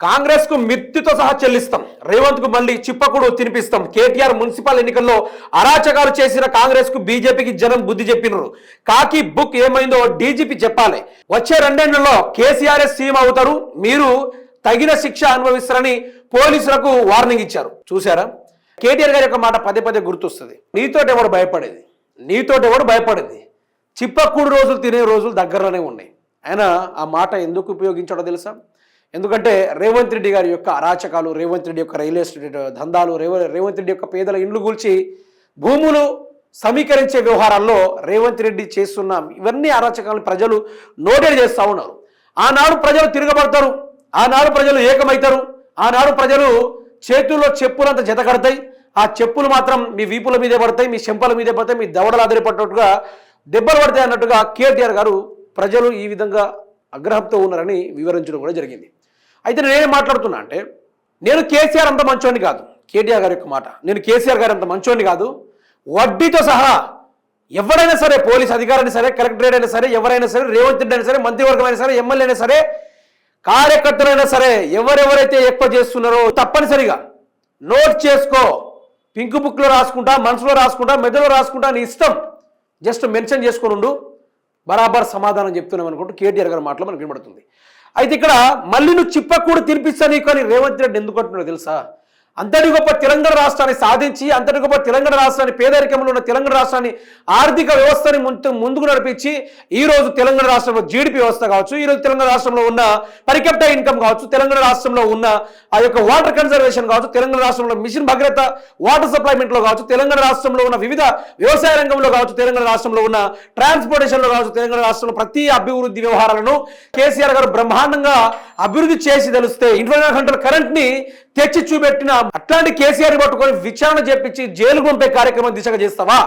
కాంగ్రెస్ కు మిత్తితో సహా చెల్లిస్తాం, రేవంత్ కు మళ్ళీ చిప్పకుడు తినిపిస్తాం. కేటీఆర్ మున్సిపల్ ఎన్నికల్లో అరాచకాలు చేసిన కాంగ్రెస్ కు బీజేపీకి జనం బుద్ధి చెప్పినారు. కాకి బుక్ ఏమైందో డీజీపీ చెప్పాలి. వచ్చే 2 ఏళ్లలో కేసీఆర్ సీఎం అవుతారు, మీరు తగిన శిక్ష అనుభవిస్తారని పోలీసులకు వార్నింగ్ ఇచ్చారు. చూసారా? కేటీఆర్ గారి యొక్క మాట పదే పదే గుర్తొస్తుంది. నీతోటి ఎవడు భయపడేది చిప్పకూడు రోజులు తినే రోజులు దగ్గరలోనే ఉన్నాయి. ఆయన ఆ మాట ఎందుకు ఉపయోగించాడో తెలుసా? ఎందుకంటే రేవంత్ రెడ్డి గారి యొక్క అరాచకాలు, రేవంత్ రెడ్డి యొక్క రియల్ ఎస్టేట్ దందాలు, రేవంత్ రెడ్డి యొక్క పేదల ఇండ్లు కూల్చి భూములు సమీకరించే వ్యవహారాల్లో రేవంత్ రెడ్డి చేస్తున్న ఇవన్నీ అరాచకాలను ప్రజలు నోటెడ్ చేస్తూ ఉన్నారు. ఆనాడు ప్రజలు తిరగబడతారు, ఆనాడు ప్రజలు ఏకమవుతారు, ఆనాడు ప్రజలు చేతుల్లో చెప్పులంత జత కడతాయి. ఆ చెప్పులు మాత్రం మీ వీపుల మీదే పడతాయి, మీ చెంపల మీదే పడతాయి, మీ దవడలు అదిరిపడ్డట్టుగా దెబ్బలు పడతాయి అన్నట్టుగా కేటీఆర్ గారు ప్రజలు ఈ విధంగా ఆగ్రహంతో ఉన్నారని వివరించడం కూడా జరిగింది. అయితే నేనేం మాట్లాడుతున్నా అంటే, నేను కేసీఆర్ అంత మంచోని కాదు, కేటీఆర్ గారి యొక్క మాట, నేను కేసీఆర్ గారు అంత మంచోని కాదు, వడ్డీతో సహా ఎవరైనా సరే, పోలీస్ అధికారైనా సరే, కలెక్టరేట్ అయినా సరే, ఎవరైనా సరే, రేవంత్ రెడ్డి అయినా సరే, మంత్రివర్గం అయినా సరే, ఎమ్మెల్యే అయినా సరే, కార్యకర్తలైనా సరే, ఎవరెవరైతే ఎక్కువ చేస్తున్నారో తప్పనిసరిగా నోట్ చేసుకో. పింక్ బుక్లో రాసుకుంటా, మనసులో రాసుకుంటా, మెదడులో రాసుకుంటా, నీ ఇష్టం, జస్ట్ మెన్షన్ చేసుకొని ఉండు, బరాబర్ సమాధానం చెప్తున్నాం అనుకుంటూ కేటీఆర్ గారి మాటలు మనకు వినబడుతుంది. అయితే ఇక్కడ మళ్ళీ నువ్వు చిప్పకూడు తినిపిస్తా నీకు అని రేవంత్ రెడ్డి ఎందుకు అంటున్నాడో తెలుసా? అంతటి గొప్ప తెలంగాణ రాష్ట్రాన్ని సాధించి, అంతటి గొప్ప తెలంగాణ రాష్ట్రాన్ని, పేదరికంలో ఉన్న తెలంగాణ రాష్ట్రాన్ని, ఆర్థిక వ్యవస్థని ముందుకు నడిపించి ఈరోజు తెలంగాణ రాష్ట్రంలో జీడిపి వ్యవస్థ కావచ్చు, ఈరోజు తెలంగాణ రాష్ట్రంలో ఉన్న పరికెప్టా ఇన్కమ్ కావచ్చు, తెలంగాణ రాష్ట్రంలో ఉన్న ఆ యొక్క వాటర్ కన్జర్వేషన్ కావచ్చు, తెలంగాణ రాష్ట్రంలో మిషన్ భగీరథ వాటర్ సప్లైమెంట్లో కావచ్చు, తెలంగాణ రాష్ట్రంలో ఉన్న వివిధ వ్యవసాయ రంగంలో కావచ్చు, తెలంగాణ రాష్ట్రంలో ఉన్న ట్రాన్స్పోర్టేషన్లో కావచ్చు, తెలంగాణ రాష్ట్రంలో ప్రతి అభివృద్ధి వ్యవహారాలను కేసీఆర్ గారు బ్రహ్మాండంగా అభివృద్ధి చేసి తెలిస్తే 24 గంటల కరెంట్ ని తెచ్చి చూపెట్టిన అట్లాంటి కేసీఆర్ పట్టుకొని విచారణ చేపించి జైలు పంపే కార్యక్రమం దిశగా చేస్తావా?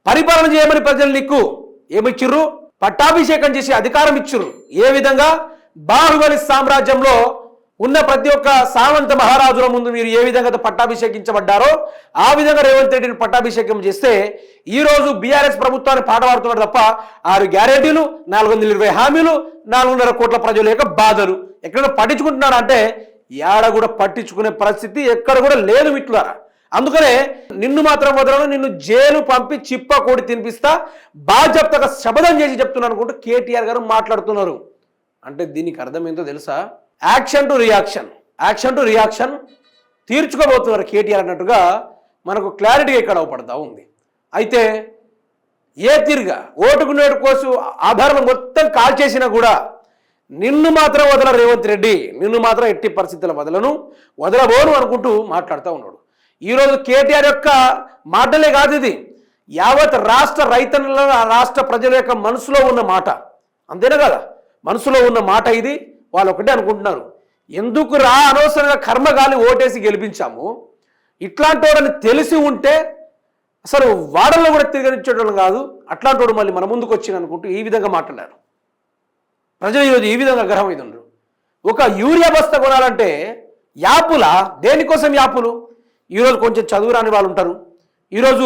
పరిపాలన చేయమని ప్రజలు నీకు ఏమిచ్చిర్రు? పట్టాభిషేకం చేసి అధికారం ఇచ్చిర్రు. ఏ విధంగా బాహుబలి సామ్రాజ్యంలో ఉన్న ప్రతి ఒక్క సామంత మహారాజుల ముందు మీరు ఏ విధంగా పట్టాభిషేకించబడ్డారో ఆ విధంగా రేవంత్ రెడ్డిని పట్టాభిషేకం చేస్తే ఈ రోజు బీఆర్ఎస్ ప్రభుత్వాన్ని పాట పాడుతున్నాడు తప్ప 6 గ్యారెంటీలు, 420 హామీలు, 4.5 కోట్ల ప్రజల యొక్క బాధలు ఎక్కడైనా పట్టించుకుంటున్నాడు అంటే ఏడ కూడా పట్టించుకునే పరిస్థితి ఎక్కడ కూడా లేదు మిత్రులారా. అందుకనే నిన్ను మాత్రం వదలను, నిన్ను జైలు పంపి చిప్ప కోడి తినిపిస్తా, బాధ్యతగా శపథం చేసి చెప్తున్నాను అనుకుంటూ కేటీఆర్ గారు మాట్లాడుతున్నారు. అంటే దీనికి అర్థం ఏంటో తెలుసా? యాక్షన్ టు రియాక్షన్ తీర్చుకోబోతున్నారు కేటీఆర్ అన్నట్టుగా మనకు క్లారిటీగా ఇక్కడ అవపడతా ఉంది. అయితే ఏ తీరుగా ఓటుకు నేటు కోసం ఆధారాలు మొత్తం కాల్ చేసినా కూడా నిన్ను మాత్రం వదల రేవంత్ రెడ్డి, నిన్ను మాత్రం ఎట్టి పరిస్థితుల వదలబోను అనుకుంటూ మాట్లాడుతూ ఉన్నాడు. ఈరోజు కేటీఆర్ యొక్క మాటలే కాదు, ఇది యావత్ రాష్ట్ర రైతన్నుల, రాష్ట్ర ప్రజల యొక్క మనసులో ఉన్న మాట, అంతేనా కదా? మనసులో ఉన్న మాట ఇది. వాళ్ళు ఒకటే అనుకుంటున్నారు, ఎందుకు రా అనవసరంగా కర్మగాలి ఓటేసి గెలిపించాము, ఇట్లాంటి వాడని తెలిసి ఉంటే అసలు వాడల్లో కూడా తిరగనిచ్చేటోళ్ళం కాదు, అట్లాంటి వాడు మళ్ళీ మన ముందుకు వచ్చింది అనుకుంటూ ఈ విధంగా మాట్లాడారు. ప్రజలు ఈరోజు ఈ విధంగా గ్రహమైండ్రు. ఒక యూరియా బస్తా కొనాలంటే యాపులా? దేనికోసం యాపులు? ఈరోజు కొంచెం చదువు రాని వాళ్ళు ఉంటారు, ఈరోజు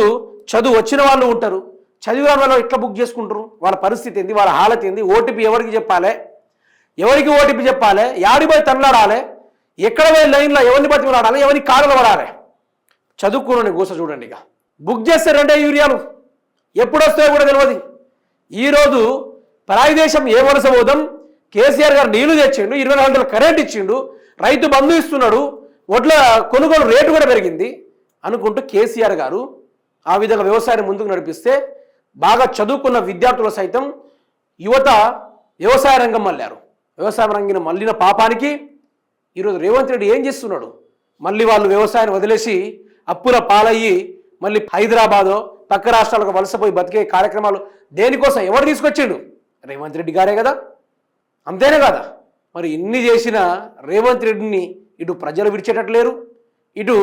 చదువు వచ్చిన వాళ్ళు ఉంటారు. చదువు రాని వాళ్ళు ఎట్లా బుక్ చేసుకుంటారు? వాళ్ళ పరిస్థితి ఏంది? వాళ్ళ హాలత్ ఏంది? ఓటీపీ ఎవరికి చెప్పాలి? యాడి పోయి తనలాడాలి? ఎక్కడ పోయి లైన్లో ఎవరిని బతిమలాడాలి? ఎవరికి కాళ్ళలో పడాలి? చదువుకుని గోస చూడండి. ఇక బుక్ చేస్తే 2 యూరియాలు ఎప్పుడు వస్తాయో కూడా తెలియదు. ఈరోజు పరాయి దేశం ఏ వలస పోదాం? కేసీఆర్ గారు నీళ్లు తెచ్చిండు, 24 గంటల కరెంట్ ఇచ్చిండు, రైతు బంధు ఇస్తున్నాడు, వడ్ల కొనుగోలు రేటు కూడా పెరిగింది అనుకుంటూ కేసీఆర్ గారు ఆ విధంగా వ్యవసాయాన్ని ముందుకు నడిపిస్తే బాగా చదువుకున్న విద్యార్థులు సైతం యువత వ్యవసాయ రంగం మళ్ళారు. వ్యవసాయ రంగం మళ్ళిన పాపానికి ఈరోజు రేవంత్ రెడ్డి ఏం చేస్తున్నాడు? మళ్ళీ వాళ్ళు వ్యవసాయాన్ని వదిలేసి అప్పుల పాలయ్యి మళ్ళీ హైదరాబాదో పక్క రాష్ట్రాలకు వలసపోయి బతికే కార్యక్రమాలు దేనికోసం ఎవరు తీసుకొచ్చిండు? రేవంత్ రెడ్డి గారే కదా, అంతేనే కదా? మరి ఇన్ని చేసిన రేవంత్ రెడ్డిని ఇటు ప్రజలు విడిచేటట్లేరు, ఇటు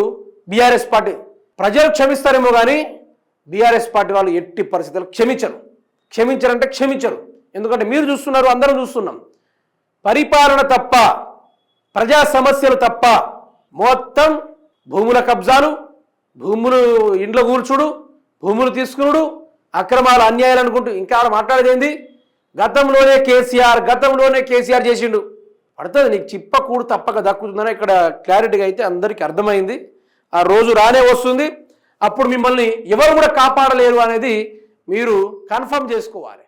బీఆర్ఎస్ పార్టీ ప్రజలు క్షమిస్తారేమో కానీ బీఆర్ఎస్ పార్టీ వాళ్ళు ఎట్టి పరిస్థితులు క్షమించరు. ఎందుకంటే మీరు చూస్తున్నారు, అందరం చూస్తున్నాం, పరిపాలన తప్ప, ప్రజా సమస్యలు తప్ప మొత్తం భూముల కబ్జాలు, భూములు ఇండ్ల కూల్చుడు, భూములు తీసుకునుడు, అక్రమాలు, అన్యాయాలు అనుకుంటూ ఇంకా మాట్లాడేది ఏంది? గతంలోనే కేసీఆర్ చేసిండు. పడుతుంది. నీకు చిప్పకూడు తప్పక దక్కుతుందని ఇక్కడ క్లారిటీగా అయితే అందరికీ అర్థమైంది. ఆ రోజు రానే వస్తుంది. అప్పుడు మిమ్మల్ని ఎవరు కూడా కాపాడలేరు అనేది మీరు కన్ఫర్మ్ చేసుకోవాలి.